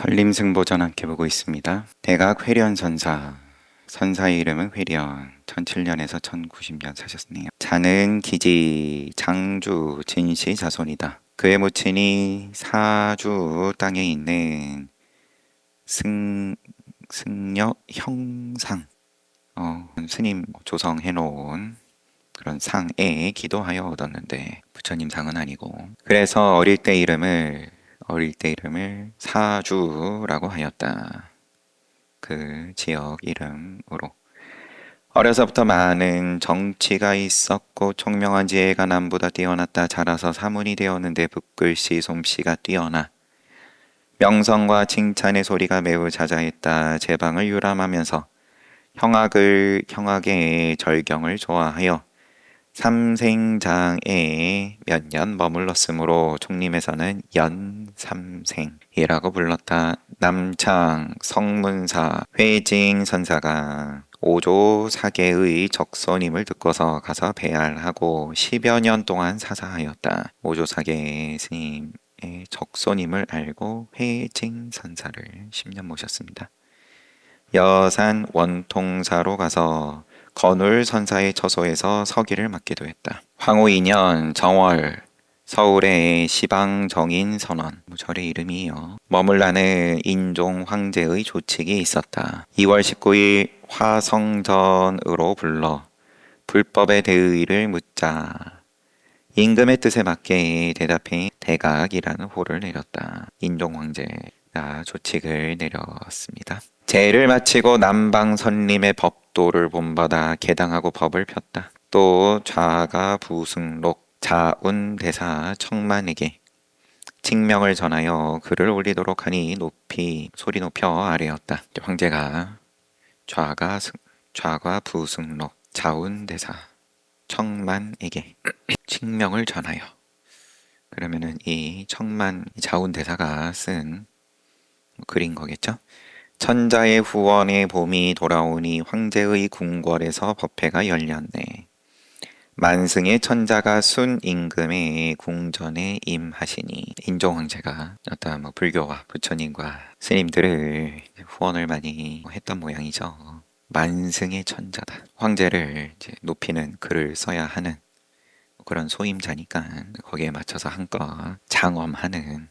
설림승보전 함께 보고 있습니다. 대각 회련 선사. 선사의 이름은 회련. 1007년에서 1090년 사셨네요. 자는 기지 장주 진씨 자손이다. 그의 모친이 사주 땅에 있는 승려 형상, 스님 조성해 놓은 그런 상에 기도하여 얻었는데 부처님 상은 아니고, 그래서 어릴 때 이름을 사주라고 하였다. 그 지역 이름으로. 어려서부터 많은 정치가 있었고 총명한 지혜가 남보다 뛰어났다. 자라서 사문이 되었는데 붓글씨 솜씨가 뛰어나 명성과 칭찬의 소리가 매우 자자했다. 제방을 유람하면서 형악의 절경을 좋아하여 삼생장에 몇 년 머물렀으므로 총림에서는 연삼생이라고 불렀다. 남창, 성문사, 회징 선사가 오조 사계의 적손임을 듣고서 가서 배알하고 10여 년 동안 사사하였다. 오조 사계 스님의 적손임을 알고 회징 선사를 10년 모셨습니다. 여산 원통사로 가서 건울 선사의 처소에서 서기를 맡기도 했다. 황후 2년 정월, 서울의 시방정인 선원, 절의 이름이에요. 머물라는 인종 황제의 조칙이 있었다. 2월 19일 화성전으로 불러 불법의 대의를 묻자 임금의 뜻에 맞게 대답해 대각이라는 호를 내렸다. 인종 황제가 조칙을 내렸습니다. 제를 마치고 남방 선림의 법도를 본받아 개당하고 법을 폈다. 또 좌가 부승록 자운대사 청만에게 칙명을 전하여 글을 올리도록 하니 소리 높여 아뢰었다. 황제가 좌가 부승록 자운대사 청만에게 칙명을 전하여, 그러면은 이 청만 자운대사가 쓴 글인 거겠죠. 천자의 후원의 봄이 돌아오니 황제의 궁궐에서 법회가 열렸네. 만승의 천자가 순 임금의 궁전에 임하시니, 인종 황제가 어떤 불교와 부처님과 스님들을 후원을 많이 했던 모양이죠. 만승의 천자다. 황제를 이제 높이는 글을 써야 하는 그런 소임자니까 거기에 맞춰서 한껏 장엄하는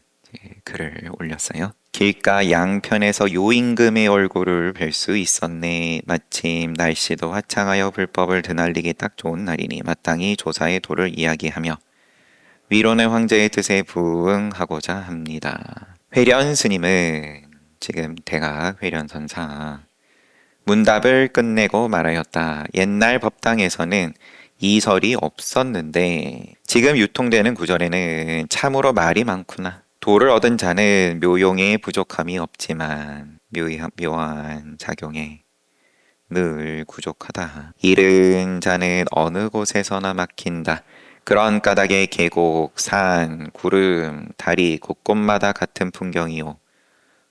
글을 올렸어요. 길가 양편에서 요임금의 얼굴을 뵐 수 있었네. 마침 날씨도 화창하여 불법을 드날리기 딱 좋은 날이니 마땅히 조사의 도를 이야기하며 위로는 황제의 뜻에 부응하고자 합니다. 회련 스님은 지금 대각 회련 선사 문답을 끝내고 말하였다. 옛날 법당에서는 이설이 없었는데 지금 유통되는 구절에는 참으로 말이 많구나. 도를 얻은 자는 묘용에 부족함이 없지만 묘한 작용에 늘 부족하다. 잃은 자는 어느 곳에서나 막힌다. 그런 까닭에 계곡, 산, 구름, 다리 곳곳마다 같은 풍경이요.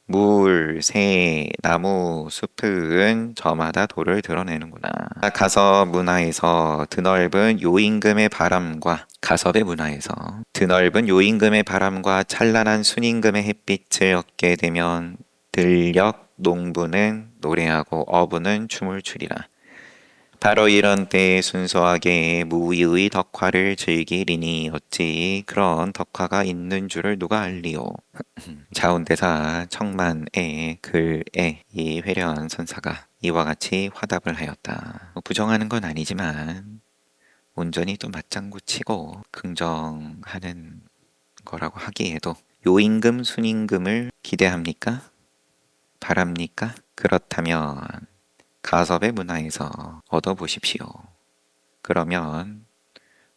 물, 새, 나무, 숲은 저마다 도를 드러내는구나. 가섭 문화에서 드넓은 요임금의 바람과 찬란한 순임금의 햇빛을 얻게 되면 들녘 농부는 노래하고 어부는 춤을 추리라. 바로 이런 때에 순수하게 무의의 덕화를 즐기리니 어찌 그런 덕화가 있는 줄을 누가 알리오. 자운대사 청만의 글에 이 회련 선사가 이와 같이 화답을 하였다. 부정하는 건 아니지만 온전히 또 맞장구 치고 긍정하는 거라고 하기에도 요임금 순임금을 기대합니까? 바랍니까? 그렇다면 가섭의 문화에서 얻어보십시오. 그러면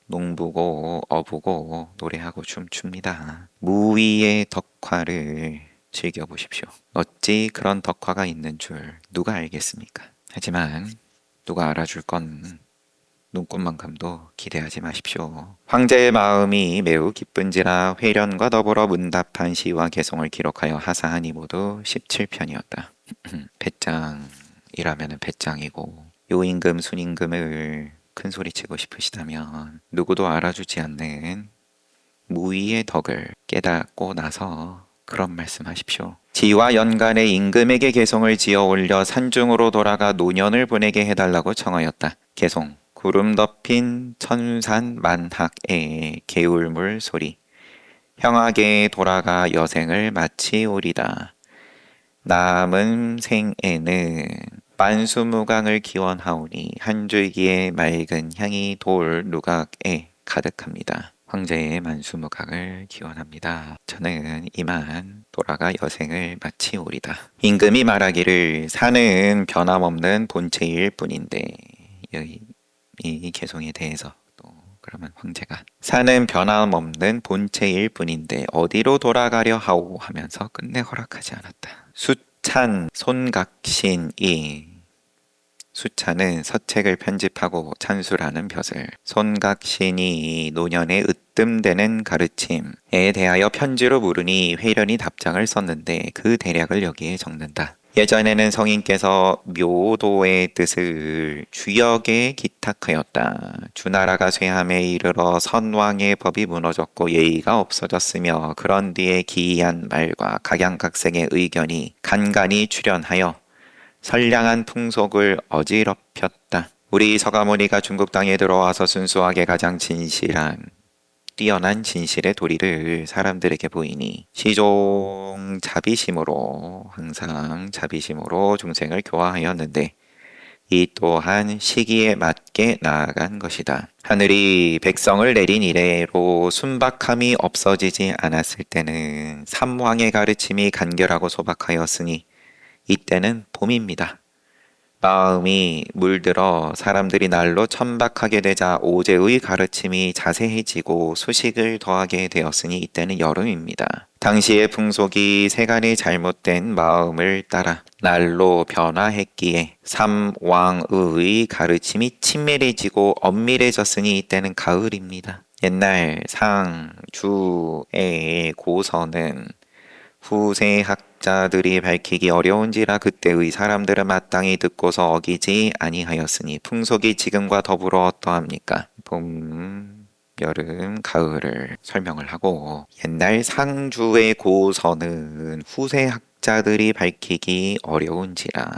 농부고 어부고 노래하고 춤춥니다. 무위의 덕화를 즐겨보십시오. 어찌 그런 덕화가 있는 줄 누가 알겠습니까? 하지만 누가 알아줄 건 눈꽃만큼도 기대하지 마십시오. 황제의 마음이 매우 기쁜지라 회련과 더불어 문답한 시와 개송을 기록하여 하사하니 모두 17편이었다. 배짱이라면 배짱이고 요임금 순임금을 큰 소리치고 싶으시다면 누구도 알아주지 않는 무위의 덕을 깨닫고 나서 그런 말씀하십시오. 지와 연간에 임금에게 개송을 지어 올려 산중으로 돌아가 노년을 보내게 해달라고 청하였다. 개송, 구름 덮인 천산 만학의 개울물 소리. 형하게 돌아가 여생을 마치오리다. 남은 생에는 만수무강을 기원하오니 한 줄기의 맑은 향이 돌 누각에 가득합니다. 황제의 만수무강을 기원합니다. 저는 이만 돌아가 여생을 마치오리다. 임금이 말하기를 산은 변함없는 본체일 뿐인데 이 개송에 대해서 또 그러면 황제가 산은 변함없는 본체일 뿐인데 어디로 돌아가려 하오 하면서 끝내 허락하지 않았다. 수찬 손각신이 수찬은 서책을 편집하고 찬술하는 벼슬, 손각신이 노년에 으뜸되는 가르침에 대하여 편지로 물으니 회련이 답장을 썼는데 그 대략을 여기에 적는다. 예전에는 성인께서 묘도의 뜻을 주역에 기탁하였다. 주나라가 쇠함에 이르러 선왕의 법이 무너졌고 예의가 없어졌으며 그런 뒤에 기이한 말과 각양각색의 의견이 간간히 출현하여 선량한 풍속을 어지럽혔다. 우리 서가모니가 중국 땅에 들어와서 순수하게 가장 진실한 뛰어난 진실의 도리를 사람들에게 보이니 시종 자비심으로 항상 자비심으로 중생을 교화하였는데 이 또한 시기에 맞게 나아간 것이다. 하늘이 백성을 내린 이래로 순박함이 없어지지 않았을 때는 삼왕의 가르침이 간결하고 소박하였으니 이때는 봄입니다. 마음이 물들어 사람들이 날로 천박하게 되자 오제의 가르침이 자세해지고 수식을 더하게 되었으니 이때는 여름입니다. 당시의 풍속이 세간의 잘못된 마음을 따라 날로 변화했기에 삼왕의 가르침이 친밀해지고 엄밀해졌으니 이때는 가을입니다. 옛날 상, 주, 의 고서는 후세 학자들이 밝히기 어려운지라 그때의 사람들은 마땅히 듣고서 어기지 아니하였으니 풍속이 지금과 더불어 어떠합니까? 봄, 여름, 가을을 설명을 하고 옛날 상주의 고서는 후세 학자들이 밝히기 어려운지라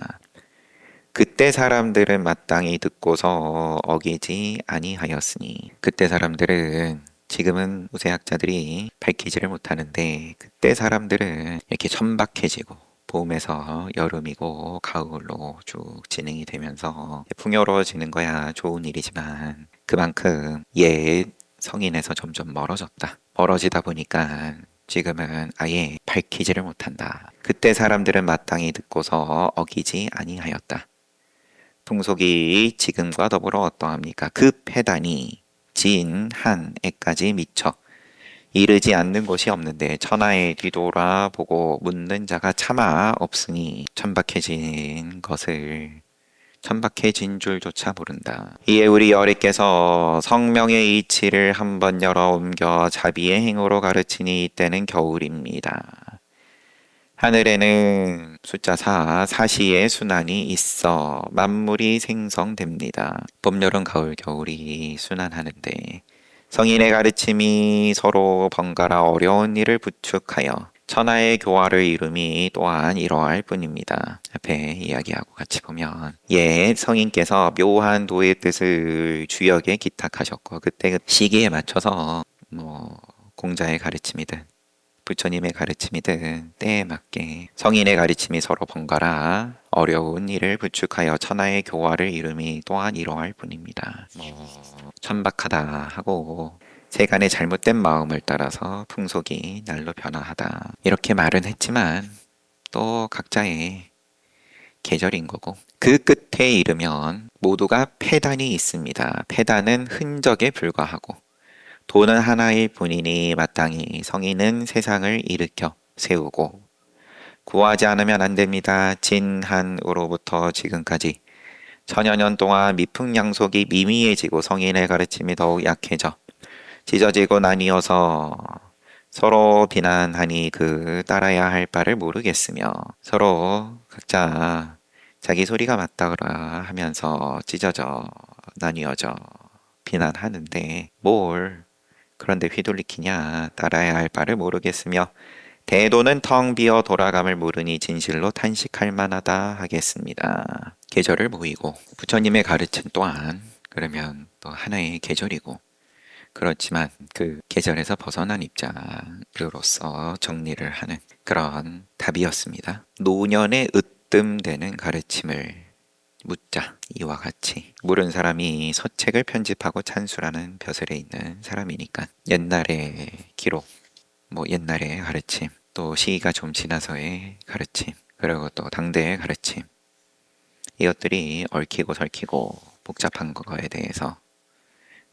그때 사람들은 마땅히 듣고서 어기지 아니하였으니 그때 사람들은 지금은 우세학자들이 밝히지를 못하는데 그때 사람들은 이렇게 천박해지고 봄에서 여름이고 가을로 쭉 진행이 되면서 풍요로워지는 거야 좋은 일이지만 그만큼 옛 성인에서 점점 멀어졌다. 멀어지다 보니까 지금은 아예 밝히지를 못한다. 그때 사람들은 마땅히 듣고서 어기지 아니하였다. 풍속이 지금과 더불어 어떠합니까? 그 폐단이 진, 한에까지 미쳐 이르지 않는 곳이 없는데 천하에 뒤돌아보고 묻는 자가 차마 없으니 천박해진 것을 천박해진 줄조차 모른다. 이에 우리 여리께서 성명의 이치를 한번 열어 옮겨 자비의 행으로 가르치니 이때는 겨울입니다. 하늘에는 숫자 4, 사시의 순환이 있어 만물이 생성됩니다. 봄, 여름, 가을, 겨울이 순환하는데 성인의 가르침이 서로 번갈아 어려운 일을 부축하여 천하의 교화를 이룸이 또한 이러할 뿐입니다. 앞에 이야기하고 같이 보면 옛 성인께서 묘한 도의 뜻을 주역에 기탁하셨고 그때 그 시기에 맞춰서 공자의 가르침이든 부처님의 가르침이든 때에 맞게 성인의 가르침이 서로 번갈아 어려운 일을 부축하여 천하의 교화를 이룸이 또한 이러할 뿐입니다. 천박하다 하고 세간의 잘못된 마음을 따라서 풍속이 날로 변화하다 이렇게 말은 했지만 또 각자의 계절인 거고 그 끝에 이르면 모두가 폐단이 있습니다. 폐단은 흔적에 불과하고 도는 하나일 뿐이니 마땅히 성인은 세상을 일으켜 세우고 구하지 않으면 안 됩니다. 진한으로부터 지금까지 천여 년 동안 미풍양속이 미미해지고 성인의 가르침이 더욱 약해져 찢어지고 나뉘어서 서로 비난하니 그 따라야 할 바를 모르겠으며 서로 각자 자기 소리가 맞다거라 하면서 찢어져 나뉘어져 비난하는데 뭘 그런데 휘둘리키냐 따라야 할 바를 모르겠으며 대도는 텅 비어 돌아감을 모르니 진실로 탄식할 만하다 하겠습니다. 계절을 모이고 부처님의 가르침 또한 그러면 또 하나의 계절이고 그렇지만 그 계절에서 벗어난 입장으로서 정리를 하는 그런 답이었습니다. 노년에 으뜸되는 가르침을 묻자. 이와 같이 모르는 사람이 서책을 편집하고 찬수라는 벼슬에 있는 사람이니까 옛날의 기록, 옛날의 가르침, 또 시기가 좀 지나서의 가르침, 그리고 또 당대의 가르침, 이것들이 얽히고 설키고 복잡한 거에 대해서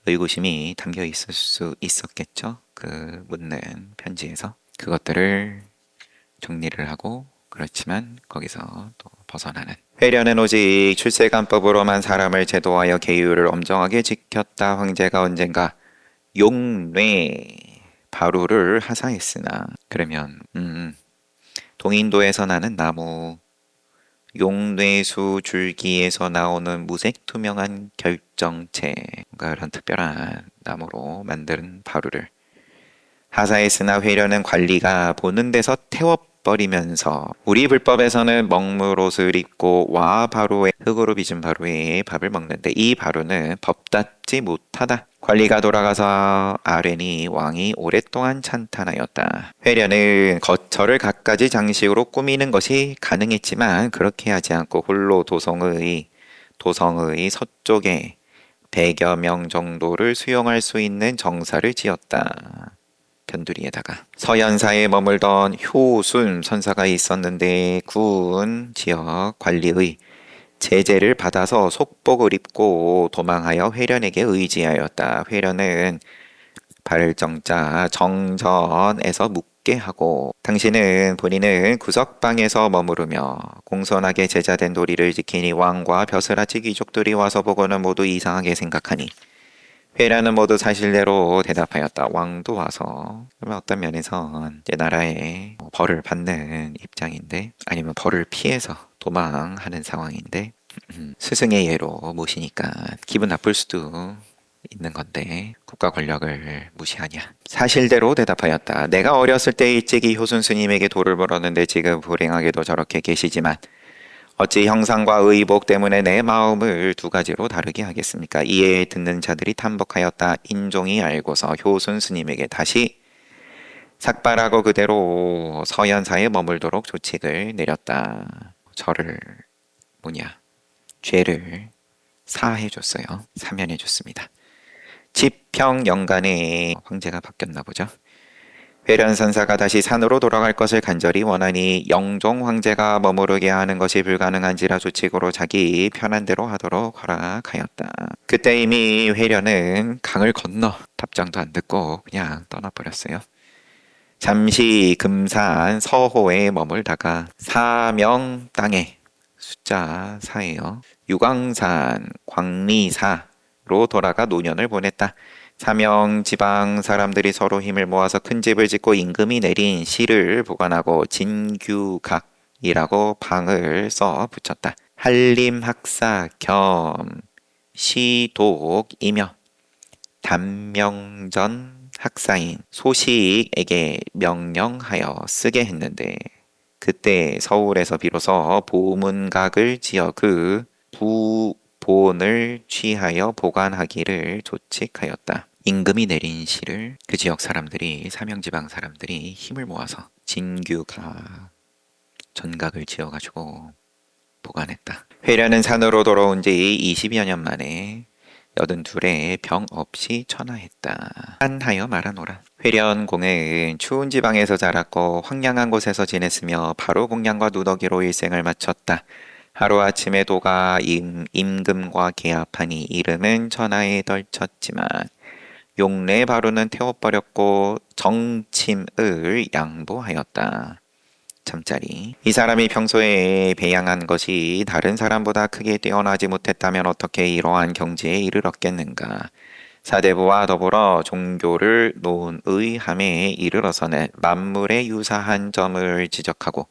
의구심이 담겨 있을 수 있었겠죠. 그 묻는 편지에서 그것들을 정리를 하고, 그렇지만 거기서 또 벗어나는. 회련은 오직 출세관법으로만 사람을 제도하여 계율을 엄정하게 지켰다. 황제가 언젠가 용뇌 바루를 하사했으나, 그러면 동인도에서 나는 나무 용뇌수 줄기에서 나오는 무색 투명한 결정체, 뭔가 그런 특별한 나무로 만든 바루를 하사했으나 회련은 관리가 보는 데서 태워버리면서 우리 불법에서는 먹물옷을 입고 와 바루에 흙으로 빚은 바루에 밥을 먹는데 이 바루는 법답지 못하다. 관리가 돌아가서 아뢰니 왕이 오랫동안 찬탄하였다. 회련은 거처를 갖가지 장식으로 꾸미는 것이 가능했지만 그렇게 하지 않고 홀로 도성의 서쪽에 100여 명 정도를 수용할 수 있는 정사를 지었다. 변두리에다가 서연사에 머물던 효순 선사가 있었는데 군 지역 관리의 제재를 받아서 속복을 입고 도망하여 회련에게 의지하였다. 회련은 발정자 정전에서 묵게 하고 당신은 본인은 구석방에서 머무르며 공손하게 제자된 도리를 지키니 왕과 벼슬아치 귀족들이 와서 보고는 모두 이상하게 생각하니 회라는 모두 사실대로 대답하였다. 왕도 와서. 그러면 어떤 면에선 이제 나라에 벌을 받는 입장인데, 아니면 벌을 피해서 도망하는 상황인데, 스승의 예로 모시니까 기분 나쁠 수도 있는 건데 국가 권력을 무시하냐. 사실대로 대답하였다. 내가 어렸을 때 일찍이 효순 스님에게 도를 벌었는데 지금 불행하게도 저렇게 계시지만 어찌 형상과 의복 때문에 내 마음을 두 가지로 다르게 하겠습니까? 이에 듣는 자들이 탐복하였다. 인종이 알고서 효순 스님에게 다시 삭발하고 그대로 서연사에 머물도록 조칙을 내렸다. 죄를 사해줬어요. 사면해줬습니다. 지평연간에 황제가 바뀌었나 보죠. 회련선사가 다시 산으로 돌아갈 것을 간절히 원하니 영종 황제가 머무르게 하는 것이 불가능한지라 조칙으로 자기 편한 대로 하도록 허락하였다. 그때 이미 회련은 강을 건너 답장도 안 듣고 그냥 떠나버렸어요. 잠시 금산 서호에 머물다가 사명 땅에 숫자 4예요. 유광산 광리사로 돌아가 노년을 보냈다. 사명 지방 사람들이 서로 힘을 모아서 큰 집을 짓고 임금이 내린 시를 보관하고 진규각이라고 방을 써 붙였다. 한림학사 겸 시독이며 단명전 학사인 소식에게 명령하여 쓰게 했는데 그때 서울에서 비로소 보문각을 지어 그 부본을 취하여 보관하기를 조칙하였다. 임금이 내린 시를 그 지역 사람들이 사명지방 사람들이 힘을 모아서 진규각 전각을 지어가지고 보관했다. 회련은 산으로 돌아온 지 20여 년 만에 82에 병 없이 천하했다. 한하여 말하노라. 회련공은 추운 지방에서 자랐고 황량한 곳에서 지냈으며 바로 공양과 누더기로 일생을 마쳤다. 하루아침에 도가 임금과 계합하니 이름은 천하에 덜쳤지만 용례 바로는 태워버렸고 정침을 양보하였다. 잠자리. 이 사람이 평소에 배양한 것이 다른 사람보다 크게 뛰어나지 못했다면 어떻게 이러한 경지에 이르렀겠는가. 사대부와 더불어 종교를 논의함에 이르러서는 만물에 유사한 점을 지적하고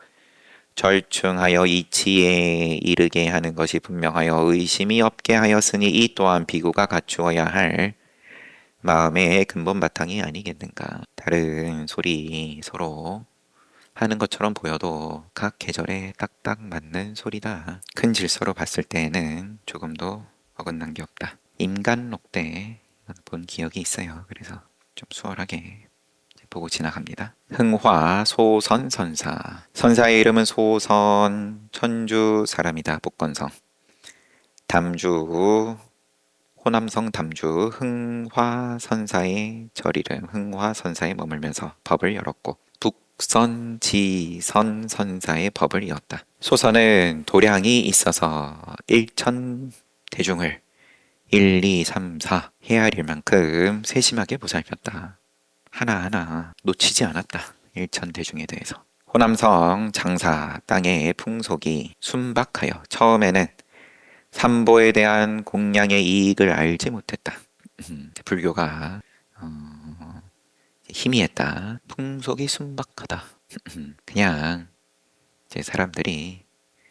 절충하여 이치에 이르게 하는 것이 분명하여 의심이 없게 하였으니 이 또한 비구가 갖추어야 할 마음의 근본 바탕이 아니겠는가. 다른 소리 서로 하는 것처럼 보여도 각 계절에 딱딱 맞는 소리다. 큰 질서로 봤을 때에는 조금도 어긋난 게 없다. 임간록 때 본 기억이 있어요. 그래서 좀 수월하게 보고 지나갑니다. 흥화 소선 선사. 선사의 이름은 소선, 천주 사람이다. 복건성. 담주, 호남성 담주 흥화 선사의 절이름 흥화 선사에 머물면서 법을 열었고 북선 지선 선사의 법을 이었다. 소선은 도량이 있어서 일천 대중을 1, 2, 3, 4 헤아릴 만큼 세심하게 보살폈다. 하나하나 놓치지 않았다. 일천 대중에 대해서. 호남성 장사 땅의 풍속이 순박하여 처음에는 삼보에 대한 공양의 이익을 알지 못했다. 불교가 희미했다. 풍속이 순박하다. 그냥 이제 사람들이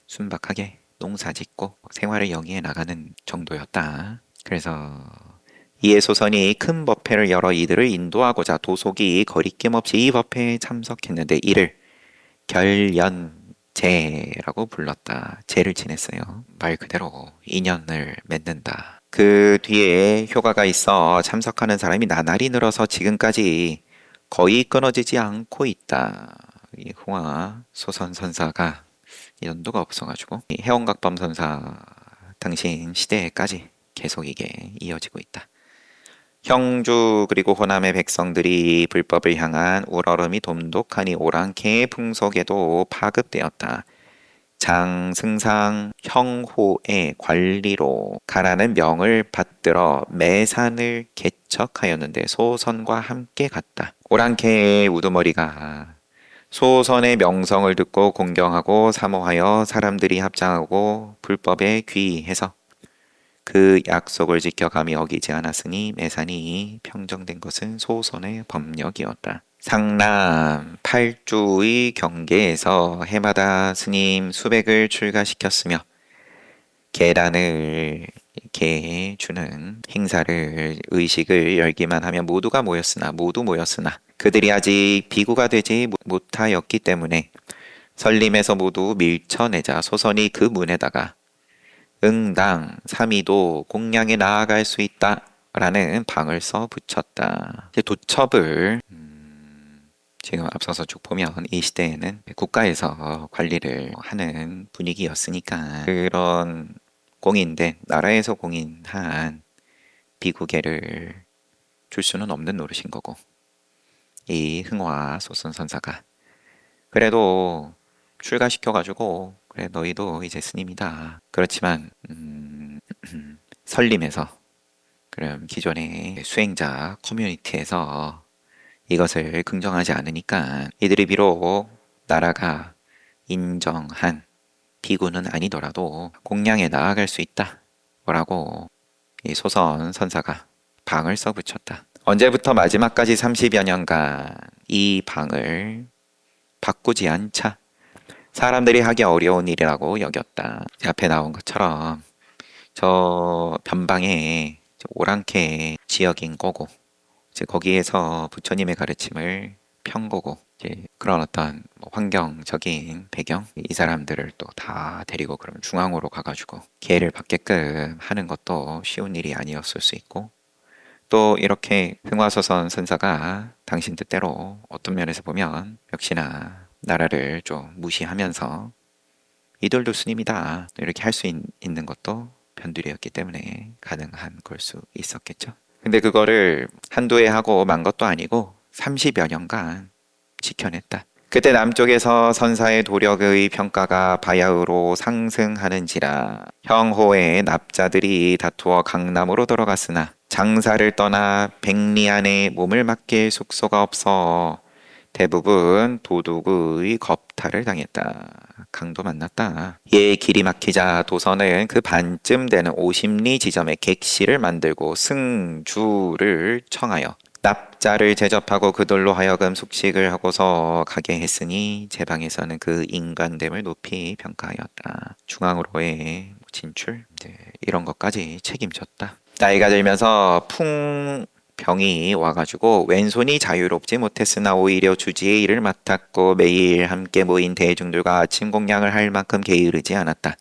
순박하게 농사짓고 생활을 영위해 나가는 정도였다. 그래서 이에 소선이 큰 법회를 열어 이들을 인도하고자 도속이 거리낌 없이 이 법회에 참석했는데 이를 결연제라고 불렀다. 제를 지냈어요. 말 그대로 인연을 맺는다. 그 뒤에 효과가 있어 참석하는 사람이 나날이 늘어서 지금까지 거의 끊어지지 않고 있다. 이 홍화 소선 선사가 연도가 없어가지고 이 해원각범 선사 당신 시대까지 계속 이게 이어지고 있다. 형주 그리고 호남의 백성들이 불법을 향한 우러름이 돈독하니 오랑캐의 풍속에도 파급되었다. 장승상 형호의 관리로 가라는 명을 받들어 매산을 개척하였는데 소선과 함께 갔다. 오랑캐의 우두머리가 소선의 명성을 듣고 공경하고 사모하여 사람들이 합장하고 불법에 귀의해서 그 약속을 지켜 감히 어기지 않았으니 매산이 평정된 것은 소선의 법력이었다. 상남 팔주의 경계에서 해마다 스님 수백을 출가시켰으며 계란을 이렇게 주는 행사를 의식을 열기만 하면 모두 모였으나 그들이 아직 비구가 되지 못하였기 때문에 설림에서 모두 밀쳐내자 소선이 그 문에다가 응당 삼위도 공양에 나아갈 수 있다 라는 방을 써 붙였다. 도첩을 지금 앞서서 쭉 보면 이 시대에는 국가에서 관리를 하는 분위기였으니까 그런 공인된 나라에서 공인한 비구계를 줄 수는 없는 노릇인 거고 이 흥화 소선 선사가 그래도 출가시켜가지고 그래 너희도 이제 스님이다. 그렇지만 설림에서 그럼 기존의 수행자 커뮤니티에서 이것을 긍정하지 않으니까 이들이 비록 나라가 인정한 비구는 아니더라도 공양에 나아갈 수 있다 뭐라고 이 소선 선사가 방을 써붙였다. 언제부터 마지막까지 30여 년간 이 방을 바꾸지 않자 사람들이 하기 어려운 일이라고 여겼다. 앞에 나온 것처럼 저 변방에 오랑캐 지역인 거고 이제 거기에서 부처님의 가르침을 편 거고 이제 그런 어떤 환경적인 배경 이 사람들을 또 다 데리고 그럼 중앙으로 가가지고 기회를 받게끔 하는 것도 쉬운 일이 아니었을 수 있고 또 이렇게 흥화소선 선사가 당신 뜻대로 어떤 면에서 보면 역시나 나라를 좀 무시하면서 이들도 스님이다 이렇게 할 수 있는 것도 변두리였기 때문에 가능한 걸 수 있었겠죠. 근데 그거를 한두 해 하고 만 것도 아니고 30여 년간 지켜냈다. 그때 남쪽에서 선사의 도력의 평가가 바야흐로 상승하는지라 형호의 납자들이 다투어 강남으로 들어갔으나 장사를 떠나 백리 안에 몸을 맡길 숙소가 없어 대부분 도둑의 겁탈을 당했다. 강도 만났다. 이에 길이 막히자 도선은 그 반쯤 되는 50리 지점에 객실을 만들고 승주를 청하여 납자를 제접하고 그들로 하여금 숙식을 하고서 가게 했으니 제방에서는 그 인간됨을 높이 평가하였다. 중앙으로의 진출 이제 이런 것까지 책임졌다. 나이가 들면서 병이 와가지고 왼손이 자유롭지 못했으나 오히려 주지의 일을 맡았고 매일 함께 모인 대중들과 아침 공양을 할 만큼 게으르지 않았다.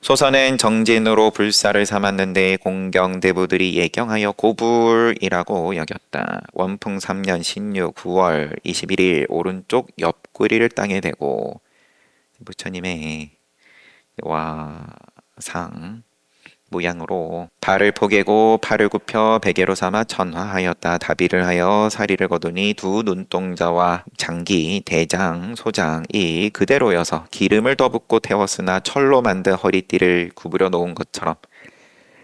소선은 정진으로 불사를 삼았는데 공경대부들이 예경하여 고불이라고 여겼다. 원풍 3년 신유 9월 21일 오른쪽 옆구리를 땅에 대고 부처님의 와상 모양으로 발을 포개고 팔을 굽혀 베개로 삼아 천화하였다. 다비를 하여 사리를 거두니 두 눈동자와 장기, 대장, 소장이 그대로여서 기름을 더 붓고 태웠으나 철로 만든 허리띠를 구부려 놓은 것처럼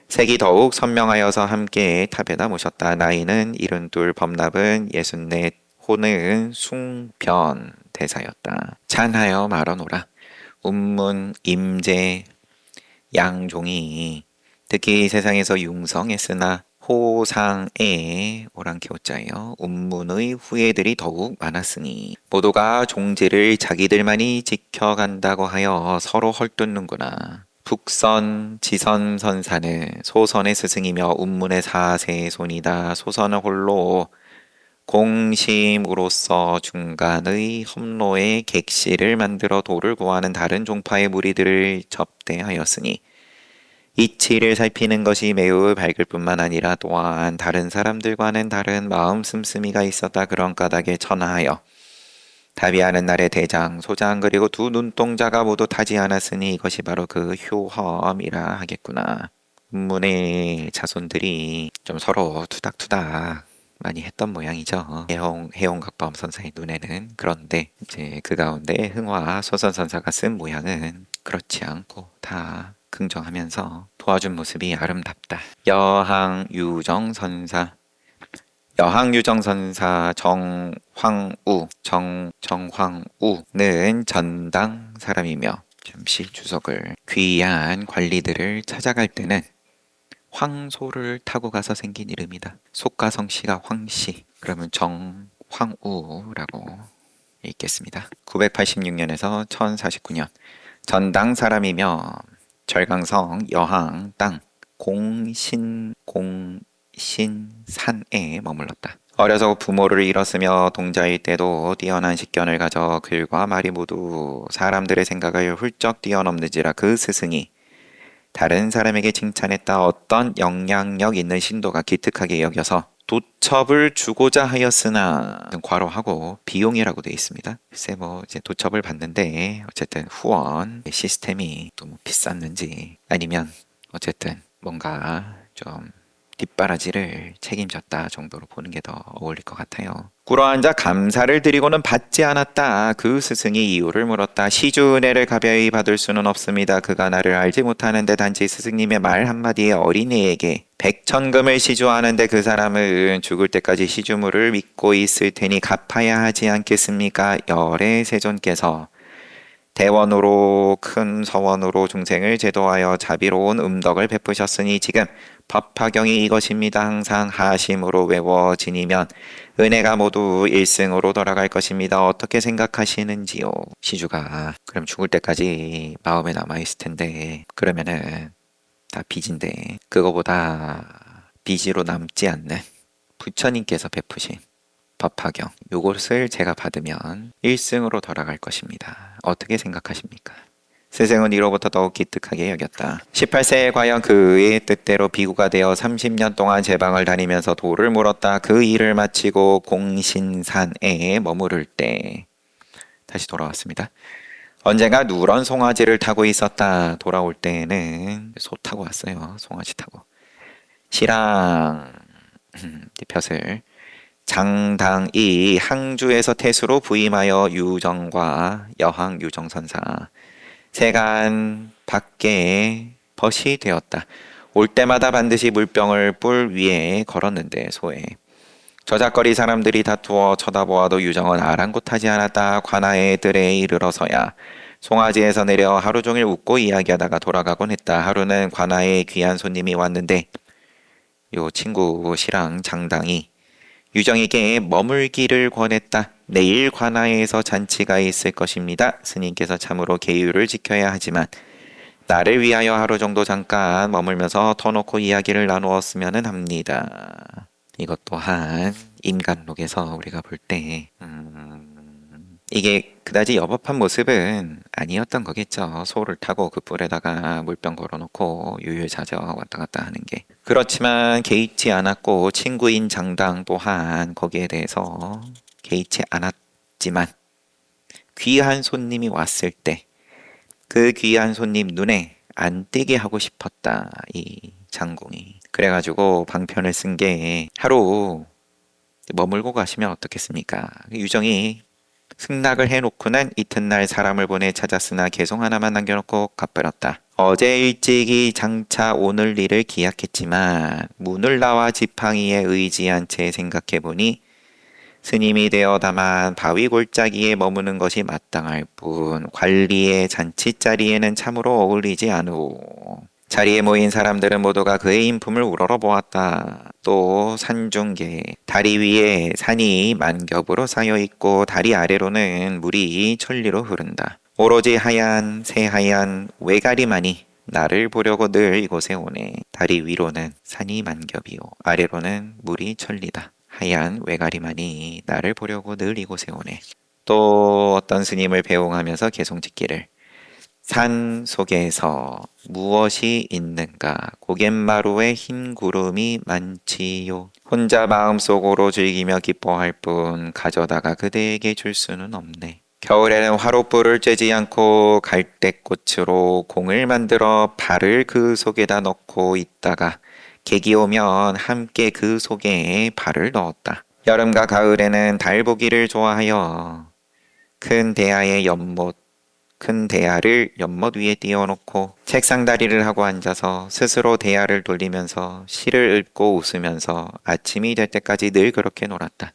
색이 더욱 선명하여서 함께 탑에다 모셨다. 나이는 72, 범납은 64, 호는 숭변 대사였다. 찬하여 말하노라. 운문, 임재, 양종이 특히 세상에서 융성했으나 호상의 오랑캐오자예요. 운문의 후예들이 더욱 많았으니 모두가 종지를 자기들만이 지켜간다고 하여 서로 헐뜯는구나. 북선 지선 선사는 소선의 스승이며 운문의 사세의 손이다. 소선은 홀로 공심으로서 중간의 험로에 객실을 만들어 도를 구하는 다른 종파의 무리들을 접대하였으니 이치를 살피는 것이 매우 밝을 뿐만 아니라 또한 다른 사람들과는 다른 마음 씀씀이가 있었다. 그런 까닭에 천하하여 다비하는 날에 대장, 소장 그리고 두 눈동자가 모두 타지 않았으니 이것이 바로 그 효험이라 하겠구나. 문의 자손들이 좀 서로 투닥투닥 많이 했던 모양이죠. 해홍각범 선사의 눈에는. 그런데 이제 그 가운데 흥화 소선 선사가 쓴 모양은 그렇지 않고 다 긍정하면서 도와준 모습이 아름답다. 여항유정선사 정황우는 전당 사람이며 잠시 주석을 귀한 관리들을 찾아갈 때는 황소를 타고 가서 생긴 이름이다. 속가성씨가 황씨, 그러면 정황우라고 읽겠습니다. 986년에서 1049년 전당 사람이며 절강성 여항 땅 공신산에 머물렀다. 어려서 부모를 잃었으며 동자일 때도 뛰어난 식견을 가져 글과 말이 모두 사람들의 생각을 훌쩍 뛰어넘는지라 그 스승이 다른 사람에게 칭찬했다. 어떤 영향력 있는 신도가 기특하게 여겨서 도첩을 주고자 하였으나 괄호하고 비용이라고 되어 있습니다. 글쎄 이제 도첩을 받는데 어쨌든 후원 시스템이 또 비쌌는지 아니면 어쨌든 뭔가 좀 뒷바라지를 책임졌다 정도로 보는 게 더 어울릴 것 같아요. 꿇어앉아 감사를 드리고는 받지 않았다. 그 스승이 이유를 물었다. 시주 은혜를 가벼이 받을 수는 없습니다. 그가 나를 알지 못하는데 단지 스승님의 말 한마디에 어린애에게 백천금을 시주하는데 그 사람은 죽을 때까지 시주물을 믿고 있을 테니 갚아야 하지 않겠습니까? 열의 세존께서 대원으로 큰 서원으로 중생을 제도하여 자비로운 음덕을 베푸셨으니 지금 법화경이 이것입니다. 항상 하심으로 외워 지니면 은혜가 모두 일승으로 돌아갈 것입니다. 어떻게 생각하시는지요? 시주가 그럼 죽을 때까지 마음에 남아있을 텐데 그러면은 다 빚인데 그거보다 빚으로 남지 않는 부처님께서 베푸신 법화경 요것을 제가 받으면 1승으로 돌아갈 것입니다. 어떻게 생각하십니까? 스승은 이로부터 더욱 기특하게 여겼다. 18세에 과연 그의 뜻대로 비구가 되어 30년 동안 제방을 다니면서 도를 물었다. 그 일을 마치고 공신산에 머무를 때 다시 돌아왔습니다. 언젠가 누런 송아지를 타고 있었다. 돌아올 때는 소 타고 왔어요. 송아지 타고. 시랑 벼슬 장당이 항주에서 태수로 부임하여 유정과 여항 유정선사 세간 밖에 벗이 되었다. 올 때마다 반드시 물병을 뿔 위에 걸었는데 소에 저작거리 사람들이 다투어 쳐다보아도 유정은 아랑곳하지 않았다. 관아의 들에 이르러서야 송아지에서 내려 하루 종일 웃고 이야기하다가 돌아가곤 했다. 하루는 관아에 귀한 손님이 왔는데 요 친구 시랑 장당이 유정에게 머물기를 권했다. 내일 관아에서 잔치가 있을 것입니다. 스님께서 참으로 계율을 지켜야 하지만 나를 위하여 하루 정도 잠깐 머물면서 터놓고 이야기를 나누었으면 합니다. 이것 또한 인간록에서 우리가 볼 때 이게 그다지 여법한 모습은 아니었던 거겠죠. 소를 타고 그 뿔에다가 물병 걸어놓고 유유자적 왔다 갔다 하는 게. 그렇지만 개의치 않았고 친구인 장당 또한 거기에 대해서 개의치 않았지만 귀한 손님이 왔을 때 그 귀한 손님 눈에 안 띄게 하고 싶었다. 이 장공이. 그래가지고 방편을 쓴 게 하루 머물고 가시면 어떻겠습니까? 유정이 승낙을 해놓고는 이튿날 사람을 보내 찾았으나 개송 하나만 남겨놓고 가버렸다. 어제 일찍이 장차 오늘 일을 기약했지만 문을 나와 지팡이에 의지한 채 생각해보니 스님이 되어 다만 바위 골짜기에 머무는 것이 마땅할 뿐 관리의 잔치자리에는 참으로 어울리지 않으오. 자리에 모인 사람들은 모두가 그의 인품을 우러러 보았다. 또 산중계 다리 위에 산이 만겹으로 쌓여 있고 다리 아래로는 물이 천리로 흐른다. 오로지 하얀 새하얀 외가리만이 나를 보려고 늘 이곳에 오네. 다리 위로는 산이 만겹이요 아래로는 물이 천리다. 하얀 외가리만이 나를 보려고 늘 이곳에 오네. 또 어떤 스님을 배웅하면서 개송짓기를 산 속에서 무엇이 있는가 고갯마루에 흰 구름이 많지요. 혼자 마음속으로 즐기며 기뻐할 뿐 가져다가 그대에게 줄 수는 없네. 겨울에는 화롯불을 쬐지 않고 갈대꽃으로 공을 만들어 발을 그 속에다 넣고 있다가 객이 오면 함께 그 속에 발을 넣었다. 여름과 가을에는 달 보기를 좋아하여 큰 대야를 연못 위에 띄워놓고 책상 다리를 하고 앉아서 스스로 대야를 돌리면서 시를 읽고 웃으면서 아침이 될 때까지 늘 그렇게 놀았다.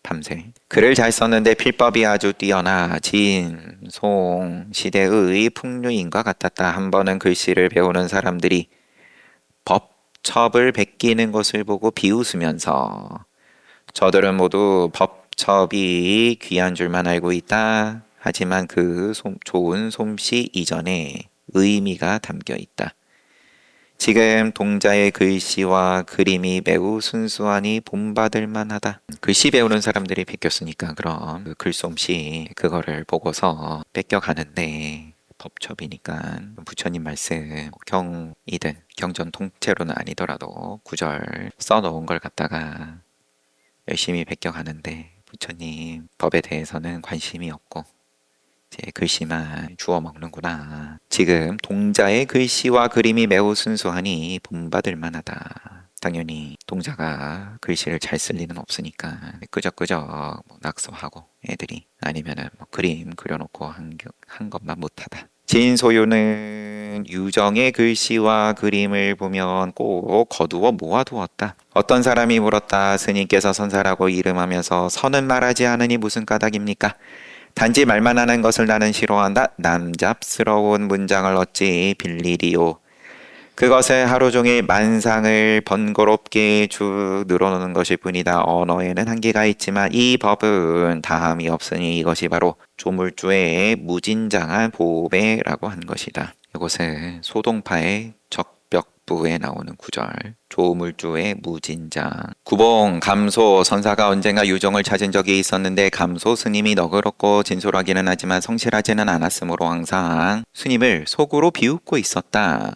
밤새. 글을 잘 썼는데 필법이 아주 뛰어나 진, 송, 시대의 풍류인과 같았다. 한 번은 글씨를 배우는 사람들이 법첩을 베끼는 것을 보고 비웃으면서 저들은 모두 법첩이 귀한 줄만 알고 있다. 하지만 그 좋은 솜씨 이전에 의미가 담겨 있다. 지금 동자의 글씨와 그림이 매우 순수하니 본받을 만하다. 글씨 배우는 사람들이 베꼈으니까 그럼 그 글솜씨 그거를 보고서 뺏겨가는데 법첩이니까 부처님 말씀 경이든 경전 통째로는 아니더라도 구절 써놓은 걸 갖다가 열심히 베껴가는데 부처님 법에 대해서는 관심이 없고 이제 글씨만 주워 먹는구나. 지금 동자의 글씨와 그림이 매우 순수하니 본받을 만하다. 당연히 동자가 글씨를 잘 쓸 리는 없으니까 끄적끄적 낙서하고 애들이 아니면은 그림 그려놓고 한 것만 못하다. 진소유는 유정의 글씨와 그림을 보면 꼭 거두어 모아두었다. 어떤 사람이 물었다. 스님께서 선사라고 이름하면서 선은 말하지 않으니 무슨 까닭입니까? 단지 말만 하는 것을 나는 싫어한다. 남잡스러운 문장을 어찌 빌리리요. 그것을 하루 종일 만상을 번거롭게 쭉 늘어놓는 것일 뿐이다. 언어에는 한계가 있지만 이 법은 다함이 없으니 이것이 바로 조물주의 무진장한 보배라고 한 것이다. 이것은 소동파의 적벽부에 나오는 구절. 조물주의 무진장. 구봉, 감소, 선사가 언젠가 유정을 찾은 적이 있었는데 감소 스님이 너그럽고 진솔하기는 하지만 성실하지는 않았으므로 항상 스님을 속으로 비웃고 있었다.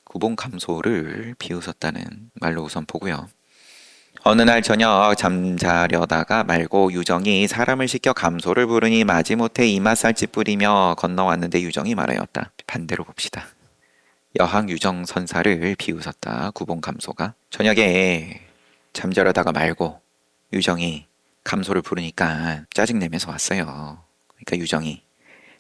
구봉 감소를 비웃었다는 말로 우선 보고요. 어느 날 저녁 잠자려다가 말고 유정이 사람을 시켜 감소를 부르니 마지못해 이마살찌 뿌리며 건너왔는데 유정이 말하였다. 반대로 봅시다. 여항 유정 선사를 비웃었다. 구봉 감소가 저녁에 잠자려다가 말고 유정이 감소를 부르니까 짜증내면서 왔어요. 그러니까 유정이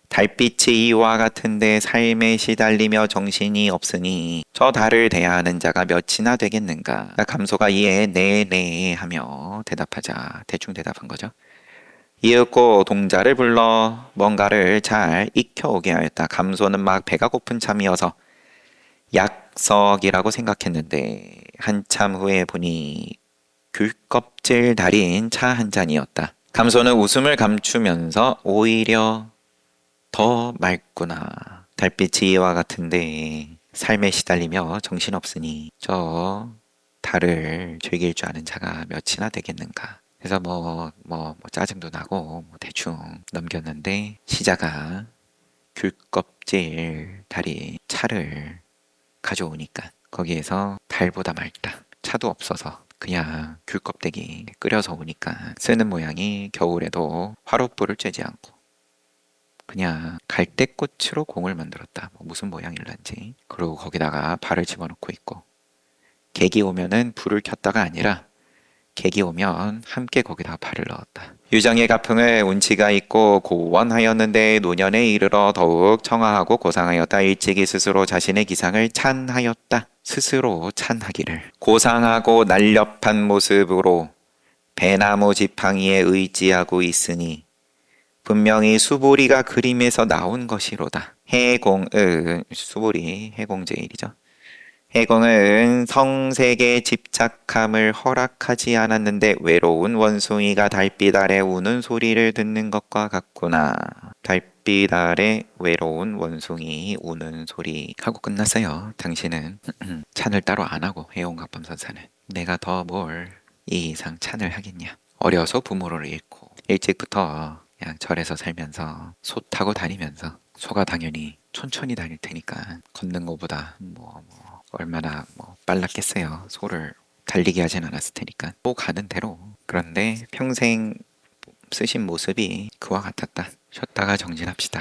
달빛이 이와 같은데 삶에 시달리며 정신이 없으니 저 달을 대하는 자가 몇이나 되겠는가. 감소가 이에 네네 하며 대답하자. 대충 대답한 거죠. 이윽고 동자를 불러 뭔가를 잘 익혀오게 하였다. 감소는 막 배가 고픈 참이어서 약석이라고 생각했는데 한참 후에 보니 귤껍질 달인 차 한 잔이었다. 감소는 웃음을 감추면서 오히려 더 맑구나. 달빛이 이와 같은데 삶에 시달리며 정신없으니 저 달을 즐길 줄 아는 자가 몇이나 되겠는가. 그래서 뭐 짜증도 나고 뭐 대충 넘겼는데 시자가 귤껍질 다리 차를 가져오니까 거기에서 달보다 맑다. 차도 없어서 그냥 귤껍데기 끓여서 오니까 쓰는 모양이 겨울에도 화롯불을 쬐지 않고 그냥 갈대꽃으로 공을 만들었다. 뭐 무슨 모양일런지. 그리고 거기다가 발을 집어넣고 있고 객이 오면은 불을 켰다가 아니라 객이 오면 함께 거기다가 발을 넣었다. 유정의 가풍을 운치가 있고 고원하였는데 노년에 이르러 더욱 청아하고 고상하였다. 일찍이 스스로 자신의 기상을 찬하였다. 스스로 찬하기를. 고상하고 날렵한 모습으로 배나무 지팡이에 의지하고 있으니 분명히 수보리가 그림에서 나온 것이로다. 해공은 수보리 해공제일이죠. 해공은 성색에 집착함을 허락하지 않았는데 외로운 원숭이가 달빛 아래 우는 소리를 듣는 것과 같구나. 달빛 아래 외로운 원숭이 우는 소리 하고 끝났어요. 당신은 찬을 따로 안 하고 해공각범선사는 내가 더 뭘 이 이상 찬을 하겠냐. 어려서 부모를 잃고 일찍부터 그냥 절에서 살면서 소 타고 다니면서 소가 당연히 천천히 다닐 테니까 걷는 것보다 얼마나 빨랐겠어요. 소를 달리게 하진 않았을 테니까 또 가는 대로. 그런데 평생 쓰신 모습이 그와 같았다. 쉬었다가 정진합시다.